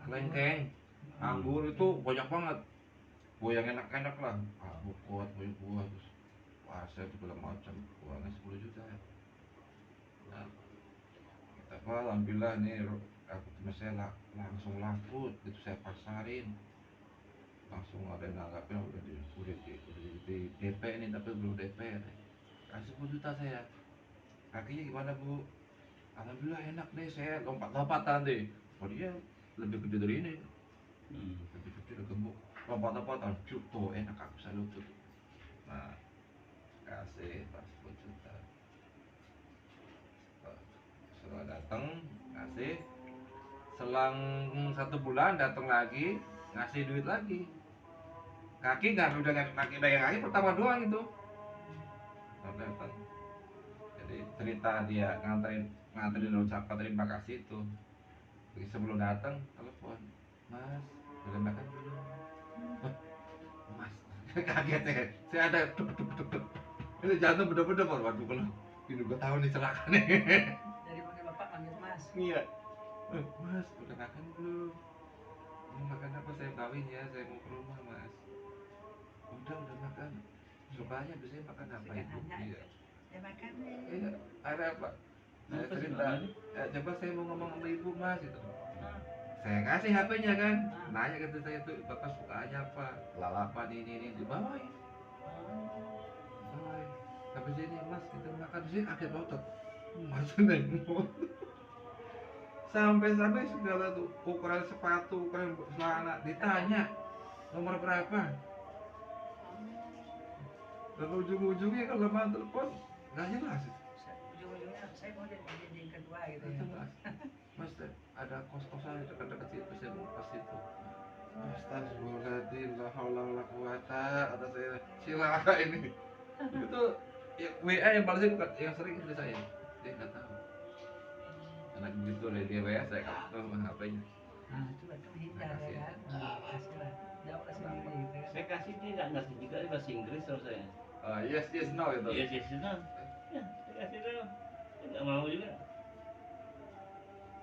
kelengkeng, anggur itu banyak banget, buah yang enak-enak lah, buah terus parcel segala macam, uangnya 10 juta. Nah, kita alhamdulillah nih aku saya langsung laku itu, saya pasarin langsung ada yang nanggapin udah di DP nih, tapi belum DP kasih 10 juta saya. Kakinya gimana bu? Alhamdulillah enak deh, saya lompat-lompatan deh. Oh dia lebih gede dari ini, lebih gede, lebih gemuk, lompat-lompatan tuh enak, aku salut tuh. Nah, kasih pas 10 juta. Setelah datang ngasih, selang 1 bulan datang lagi ngasih duit lagi. Kaki nggak, udah nggak kaki pegang kaki pertama doang itu. Setelah datang, jadi cerita dia nganterin ucapan terima kasih itu. Jadi sebelum datang telepon, Mas udah makan belum? "Hah, Mas kaget ya, saya ada duk duk duk duk, itu jantung bener-bener, waduh kalau ini gue tahu nih celaka nih. Dari panggil bapak panggil mas. Iya. Mas, udah makan belum? Mau makan apa? Saya kawin ya, saya mau ke rumah, Mas. Udah makan. Sukanya biasanya makan apa Saya itu? nanya, Iya. ya makan nih. Iya, ada apa? Saya Apa sih cerita, namanya? coba saya mau ngomong sama ibu, Mas, gitu. Saya kasih HP-nya kan, nanya ke saya tuh, Bapak sukanya apa? Lalapan ini, dibawain. Bawain. Habis ini, Mas, kita makan di sini kaget banget. Mas nengok. Sampai segala tuh ukuran sepatu, ukuran celana ditanya nomor berapa. Dan ujung-ujungnya kalau mau telepon nggak jelas. Ujung-ujungnya saya mau jadi yang kedua gitu Nggak ya. jelas. Mas, ada kos-kosan dekat-dekat situ, saya mau ke situ. Astagfirullahaladzim, la haula wala quwata, kata saya, silakan ini. Itu ya, WA yang paling bukan yang sering istri saya. Dia nggak tahu. Karena begitu dia WA saya kasih ke HP-nya. Nah, coba tuh hindar ya kan. Kasih lah. Jauh lah sendiri gitu kan. Saya kasih dia nggak ngasih juga dia bahasa Inggris sama saya. Yes no itu. Yes, yes, no. Ya, saya kasih dong. Dia nggak mau juga.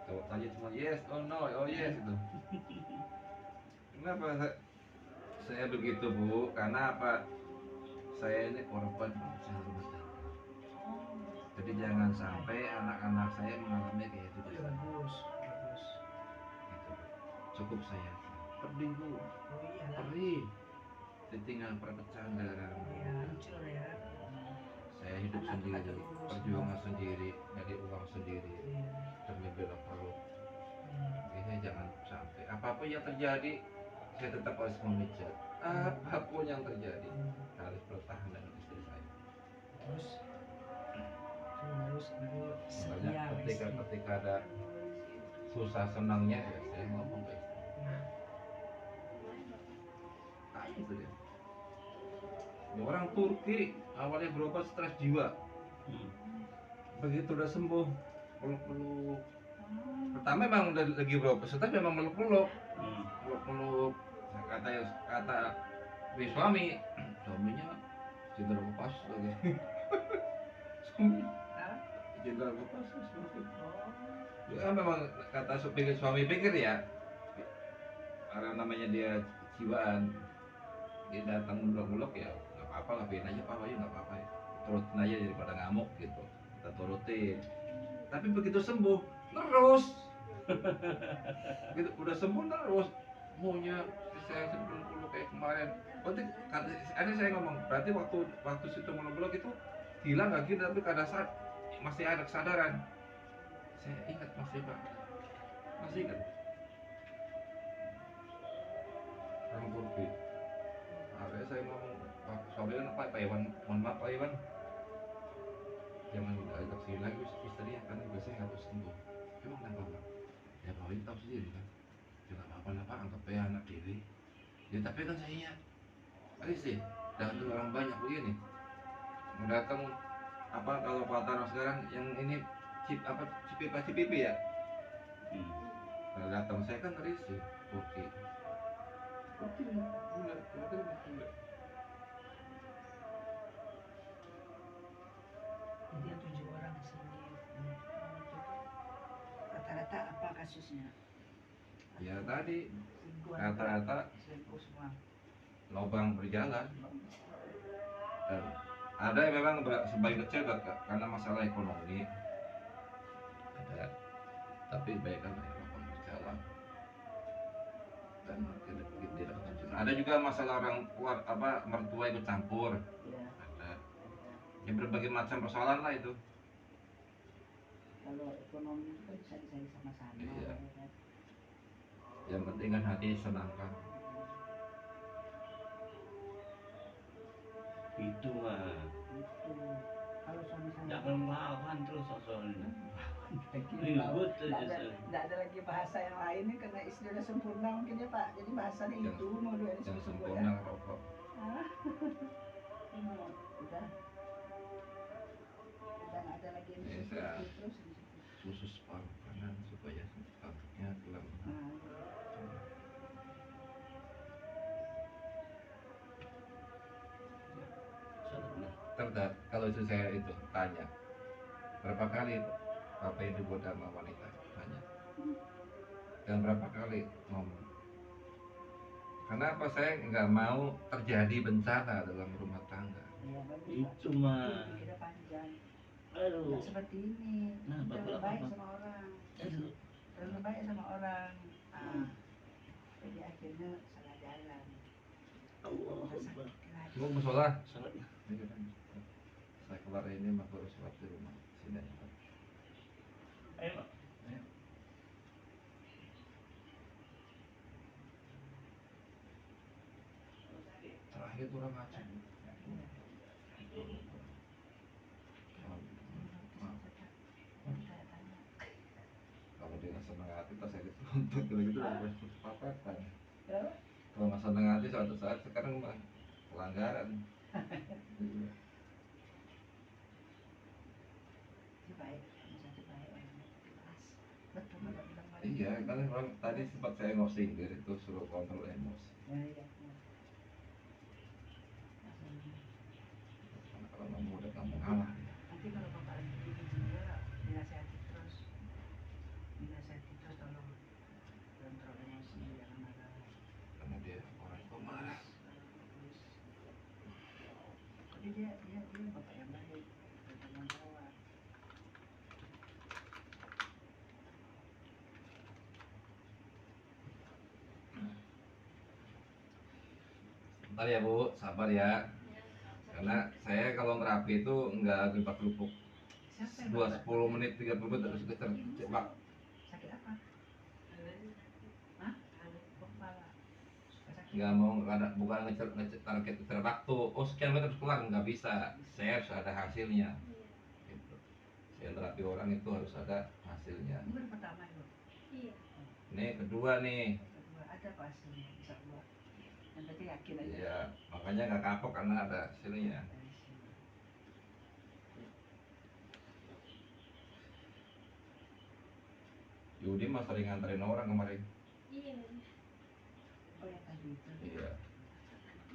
Jawab tanya cuma yes, oh no, oh yes itu. Kenapa saya begitu, Bu? Karena apa? Saya ini korban usaha rumah tangga. Jadi jangan sampai anak-anak saya mengalami kayak itu. Oh, ya bagus, bagus. Gitu. Cukup saya. Pedih, Bu. Oh iya lah. Perih. Ditinggal perpecahan Iya, hancur ya. saya hidup Anak sendiri, kita terus. perjuangan sendiri, nyari uang sendiri Iya. demi bela perut. Iya. Ini jangan sampai apapun yang terjadi, saya tetap harus memijat. Apapun yang terjadi, harus bertahan dengan istri saya. Terus harus setia Makanya sama istri. ketika ada susah senangnya ya saya ngomong ke istri. Iya. Tanya itu dia. Ini orang Turki awalnya berobat stres jiwa. Begitu udah sembuh, peluk-peluk. Pertama memang udah lagi berobat, tapi memang meluk-meluk. Peluk-peluk. Nah, kata suaminya jenderal lepas lagi. Suami jenderal lepas suami. Ya memang kata suami pikir ya, karena namanya dia jiwaan, dia datang meluk-meluk ya nggak apa-apa lah, biarin aja Pak Wahyu, nggak apa-apa ya, turutin aja daripada ngamuk gitu, kita turutin. Tapi begitu sembuh terus, begitu udah sembuh terus maunya saya meluk-meluk kayak kemarin. Berarti ada saya ngomong, berarti waktu situ meluk-meluk itu gila nggak gila, tapi kada saat masih ada kesadaran. Saya ingat masih Pak, masih ingat. Orang Turki. Akhirnya saya ngomong, suami kan Pak Iwan, mohon maaf Pak Iwan, jangan ajak sini lagi istrinya kan biasanya harus sembuh. Emang kenapa Pak? Ya Pak Iwan tahu sendiri kan. Ya nggak apa-apa lah Pak, anggap aja anak diri. Ya tapi kan saya ingat, tadi sih, datang orang banyak begini. Datang apa kalau kata orang sekarang yang ini cipipi ya. Kalau datang saya kan risih, Turki. Oke, bule. Jadi yang 7 orang kesini. Rata-rata apa kasusnya? Ya tadi Selingkuh. rata-rata Selingkuh semua. lubang berjalan, dan ada yang memang sebagian kecil karena masalah ekonomi ada, tapi banyak kan lubang berjalan dan tidak lanjut. Ada juga masalah orang mertua ikut campur, Iya. ada ya berbagai macam persoalan lah itu. Kalau ekonomi itu kan bisa dicari sama-sama. Iya. ya kan? Yang penting kan hati senangkan. Itu mah Itu. Kalau suami saya jangan lawan terus soalnya. Ribut aja, Sal. Nggak ada lagi bahasa yang lain nih karena istri udah sempurna mungkin ya Pak. Jadi bahasanya Yang- itu mau dua ini yang sebut-sebut sempurna ya. rokok. Ah. Udah nggak ada lagi yang Iya, disebut saya- terus disebut. Khusus paru kanan supaya otaknya kelam. Terdat kalau itu saya itu tanya berapa kali bapak itu goda sama wanita tanya dan berapa kali ngomong kenapa saya nggak mau terjadi bencana dalam rumah tangga. Iya, bagus, Pak. Itu mah. Pikirnya panjang. Aduh. Nggak seperti ini. Nah, Terlalu Bapak, baik Bapak. sama orang. Aduh. Terlalu baik sama orang. Ah. Jadi akhirnya salah jalan. Allah Udah Akbar. sakit lagi. Mau musola? Salat. Iya kan. Saya keluar ini mah baru sholat di rumah sini aja. Ayo, Pak. Terakhir tuh orang ngaji. Kalau dia nggak senang hati, pas saya dituntut kalau gitu udah kesepakatan. Kenapa? Kalau nggak senang hati suatu saat sekarang mah pelanggaran. Iya. Itu baik. Satu baik orangnya. Keras. Betul Bapak bilang baik. Iya, kan orang tadi sempat saya mau sindir itu suruh kontrol emosi. Ya, iya. Ya. Karena kalau kamu udah kamu ngalah, Nanti kalau Bapak lagi begini juga dinasihati terus. Dinasihati terus tolong kontrol emosi jangan marah. karena dia orang pemarah. Tapi dia bapak yang baik, bertanggung jawab. Bentar ya Bu, sabar ya. Karena saya kalau ngerapi itu nggak gebak kerupuk. Siapa yang 10 menit 30 menit terus kecebak. sakit apa? Hah? Kepala. Suka sakit. Nggak mau ada bukan ngecer target waktu. Oh sekian menit harus kelar nggak bisa. Saya harus ada hasilnya. Gitu. Saya terapi orang itu harus ada hasilnya. Ini baru pertama itu. Iya. Ini kedua nih. Kedua ada apa hasilnya? Bisa dua. Yang berarti yakin aja. Iya, makanya nggak kapok karena ada hasilnya. Yudi mah sering nganterin orang kemarin. Iya. Oh yang tadi itu. Iya,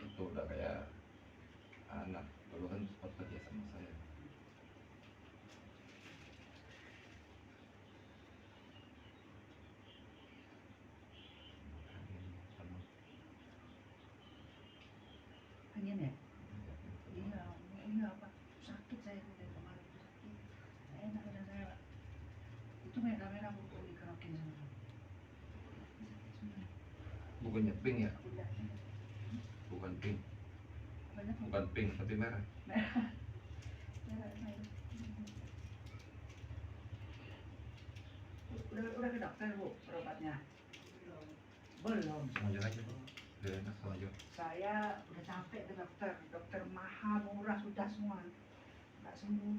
itu udah kayak anak. Dulu kan sempat kerja sama saya. Angin ya? Iya, iya Pak. Sakit saya itu dari kemarin itu sakit. Saya enak ada saya Pak. Itu merah-merah buku dikerokin sama. Sakit semua. Bukannya pink ya? Pundaknya. Bukan pink, Banyak bukan pink tapi merah. merah. Merah. Udah ke dokter Bu, berobatnya? Belum. Selanjut aja Bu. Biar enak selanjut. Saya udah capek ke dokter. Dokter mahal, murah, sudah semua. Nggak sembuh.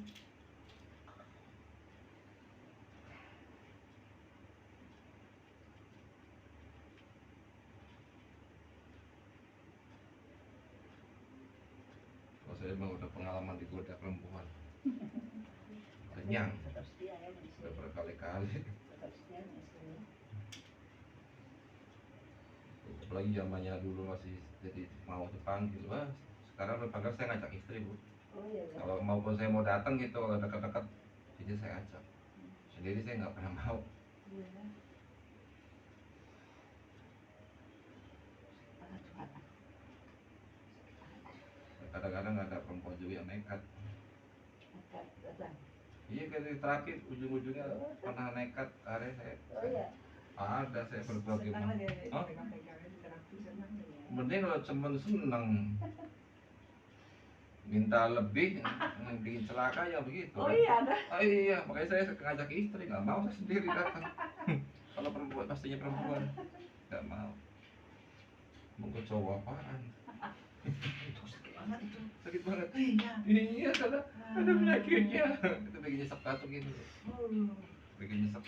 Kalau saya emang udah pengalaman digoda perempuan. Kenyang, Tetap setia ya sama udah istri. berkali-kali. Tetap setia sama istri. Apalagi zamannya dulu masih jadi mau dipanggil. Wah, sekarang dipanggil saya ngajak istri Bu. Oh iya. Ya. Kalau maupun saya mau datang gitu, kalau dekat-dekat, jadi saya ajak. Sendiri saya nggak pernah mau. Iya. Pada Tuhan. Kadang-kadang ada perempuan juga yang nekat. Dekat, datang. Iya kan di terapi ujung-ujungnya pernah nekat. Akhirnya saya Oh iya. ada saya berbagai Senang macam. lah dia Oh? pegang-pegangan di terapi senang dia. Mending kalau cuman seneng minta lebih yang bikin celaka ya begitu. Oh iya ada. Oh iya, makanya saya ngajak istri, nggak mau saya sendiri datang. Kalau perempuan pastinya perempuan, nggak mau. Mau ke cowok apaan? Itu sakit banget itu. Sakit banget. Iya. Iya, karena ada penyakitnya. Itu bikin nyesek batuk gitu. bikin nyesek.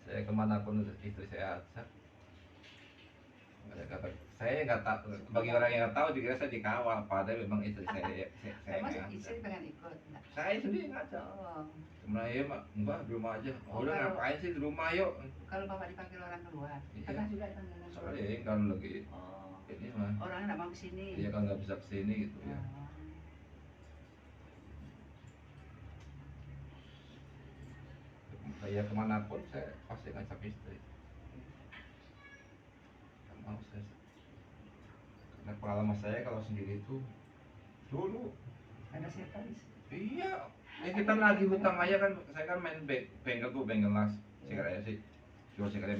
Saya kemanapun istri saya ajak, saya nggak tahu, bagi orang yang nggak tahu juga saya dikawal, padahal memang istri saya Masih ngajak. istri pengen ikut enggak? Saya sendiri ngajak. Oh, Cuma ya mak, enggak di rumah aja. Oh, Udah kalau- ngapain sih di rumah yuk? kalau bapak dipanggil orang keluar, Iya. pernah juga dipanggil orang keluar. Soalnya kalau lagi Oh, ini mah, orang nggak mau kesini. dia kan nggak bisa kesini gitu ya. Oh. Saya kemanapun saya pasti ngajak istri. Nggak mau saya. Karena pengalaman saya kalau sendiri itu dulu. Ada siapa di sini? Iya, ya kita lagi hutang aja kan, saya kan main bengkel tuh, bengkel las, sigaret sih, jual sigaret.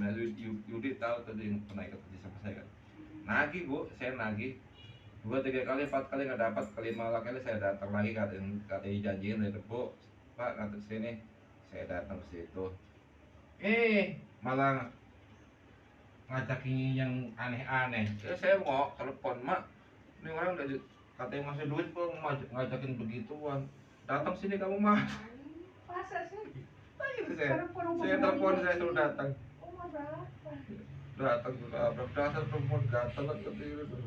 Yudi tahu tadi yang pernah ikut kerja sama saya kan. Nagih bu, saya nagih 2-3 kali, 4 kali nggak dapat, kelima kali saya datang lagi, katanya janjiin dari bu, pak nanti sini, saya datang ke situ, malah ngajakin yang aneh-aneh. Saya mau telepon mak, ini orang udah katanya masih duit kok ngajakin begituan, datang sini kamu mah. Masa sih? Gitu saya telepon, saya suruh datang. Oh, berapa? Datang juga dasar perempuan gatel gitu.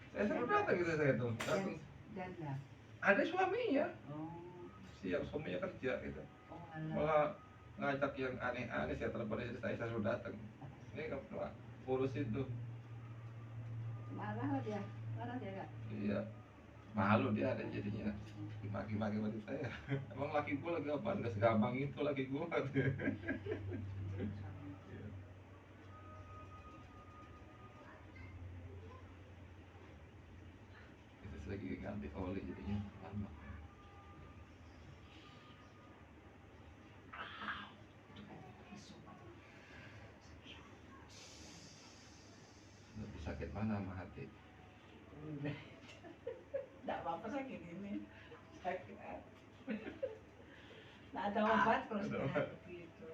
Saya suruh datang gitu, saya tuh datang. Janda. Ada suaminya, Oh, siap suaminya kerja gitu, oh alah. malah ngajak yang aneh-aneh. Saya telepon istri saya suruh datang, ini kamu urus itu. Marah dia nggak? Iya, malu dia ada jadinya, maki-maki mati saya. Emang laki gua lagi apa, nggak segampang itu laki gua. Itu lagi ganti oli jadinya lama. Lebih sakit mana sama hati? Nggak apa-apa sakit ini. Sakit. Nggak ada obat kalau Ada sudah obat. gitu.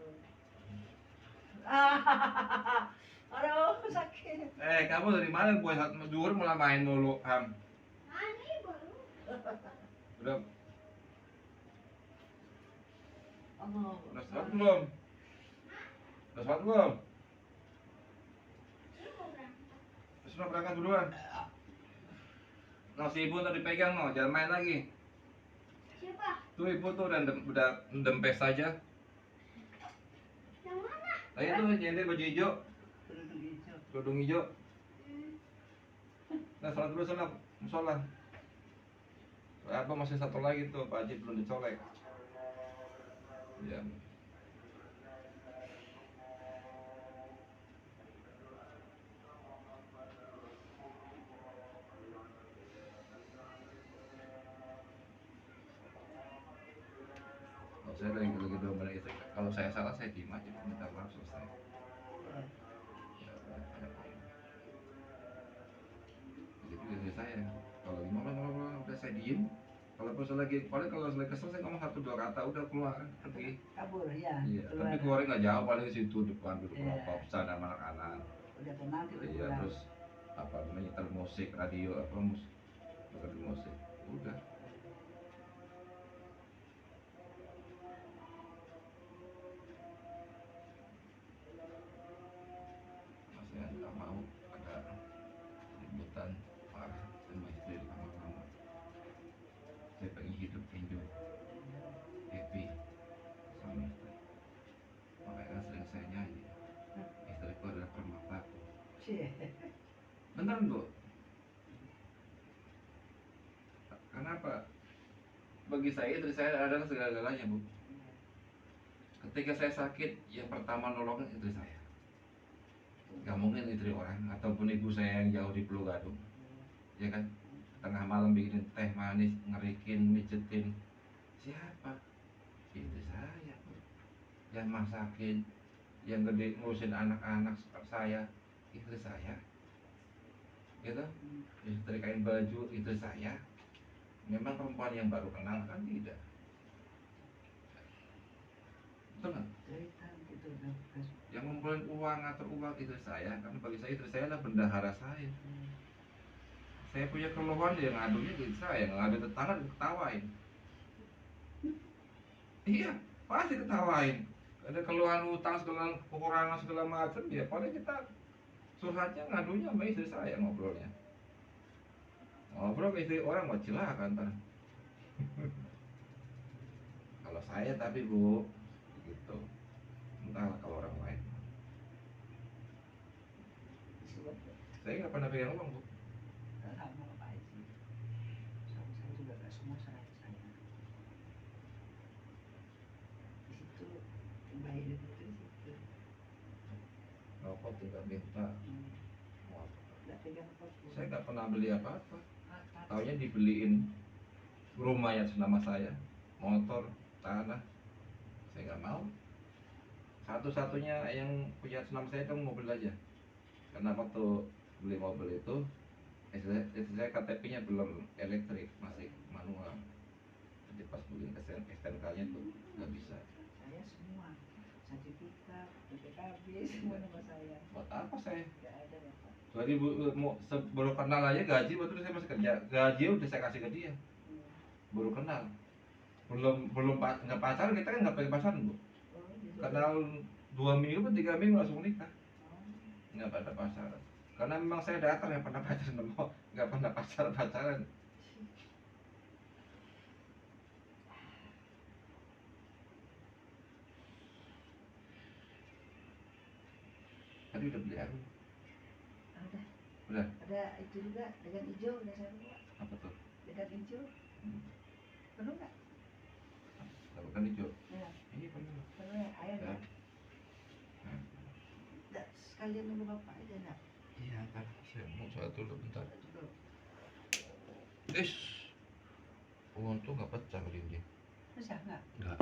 Aduh, sakit. Kamu dari mana? Gue duhur mulai main mulu, Ham. Udah, Allah. udah sholat belum? Udah sholat belum? Sudah berangkat duluan. No, si ibu tadi pegang no, jangan main lagi. Siapa? Tuh ibu tuh udah dempes saja. Yang mana? Nah itu nyender baju hijau, Kerudung hijau. kerudung hijau. Nah sholat dulu sana, musola. Apa masih satu lagi tuh, Pak Haji belum dicolek. Ya. Kalau saya lagi domba itu, kalau saya salah saya diem aja, minta maaf selesai. Ya, banyak orang. Begitu dari saya. Kalau ngomong udah saya diem. Kalau pas lagi, paling kalau lagi kesel saya ngomong 1-2 kata udah keluar pergi. Kabur ya. Iya, Keluar. tapi keluarnya nggak jauh, paling di situ depan duduk Iya. rokok bersama anak-anak. Udah tenang tidur Iya, pulang. terus apa menyetel musik, radio apa dengerin musik, udah. Masih nggak mau ada ributan marah sama istri di kamar-kamar. Saya pengen hidup enjoy, happy sama istri. Makanya kan sering saya nyanyi, istriku adalah permataku. Cie. Beneran bu? Kenapa? Bagi saya istri saya adalah segala-galanya bu. Ketika saya sakit, yang pertama nolongin istri saya. Gak mungkin istri orang ataupun ibu saya yang jauh di Pulau Gadung, ya kan? Tengah malam bikinin teh manis, ngerikin, mijetin. Siapa? Istri saya bu. Yang masakin, yang gede ngurusin anak-anak saya, istri saya. Gitu? Istri kain baju, istri saya. Memang perempuan yang baru kenal kan tidak. Betul nggak? Cerita gitu udah. Yang ngumpulin uang, ngatur uang istri saya, kan bagi saya istri saya adalah bendahara saya. Saya punya keluhan, dia ngadunya ke saya, ngadu tetangga diketawain. Iya, pasti ketawain. Ada keluhan utang segala kekurangan segala macam, ya paling kita curhatnya ngadunya sama istri saya ngobrolnya. Ngobrol ke istri orang mau celaka ntar. Kalau saya tapi bu, gitu. Entahlah kalau orang lain. Saya nggak pernah pegang uang bu. Nggak mau ngapain sih. Saya juga nggak semua saya. Di situ bayi itu di situ. Rokok tinggal minta. Nggak pegang apapun. Saya nggak pernah beli apa-apa. Taunya dibeliin rumah yang nama saya, motor, tanah. Saya nggak mau. Satu-satunya yang punya senam saya itu mobil aja. Karena waktu beli mobil itu, istri saya KTP-nya belum elektrik, masih manual. Jadi pas beli STNK-nya tuh nggak bisa. Saya semua sertifikat, PPKB semua nama saya. Buat apa saya? Nggak ada bapak. Jadi baru kenal aja gaji, waktu itu saya masih kerja. Gaji udah saya kasih ke dia. Baru kenal. Nggak pacaran, kita kan nggak pengen pacaran bu. Kenal 2 minggu atau 3 minggu langsung nikah. Nggak pada pacaran. Karena memang saya datar nggak pernah pacaran, nggak pernah pacaran. Tadi udah beli aku. Udah. Udah. Ada itu juga dengan hijau udah saya buat. Apa tuh? Dengan hijau. Perlu nggak? Lakukan hijau. Ya. Iya benar. Perlu ya air Ya. ya. Nggak, sekalian nunggu bapak aja nggak? Iya kan. Saya mau satu dulu bentar. Dulu. Untung nggak pecah dinding. Bisa nggak? Nggak.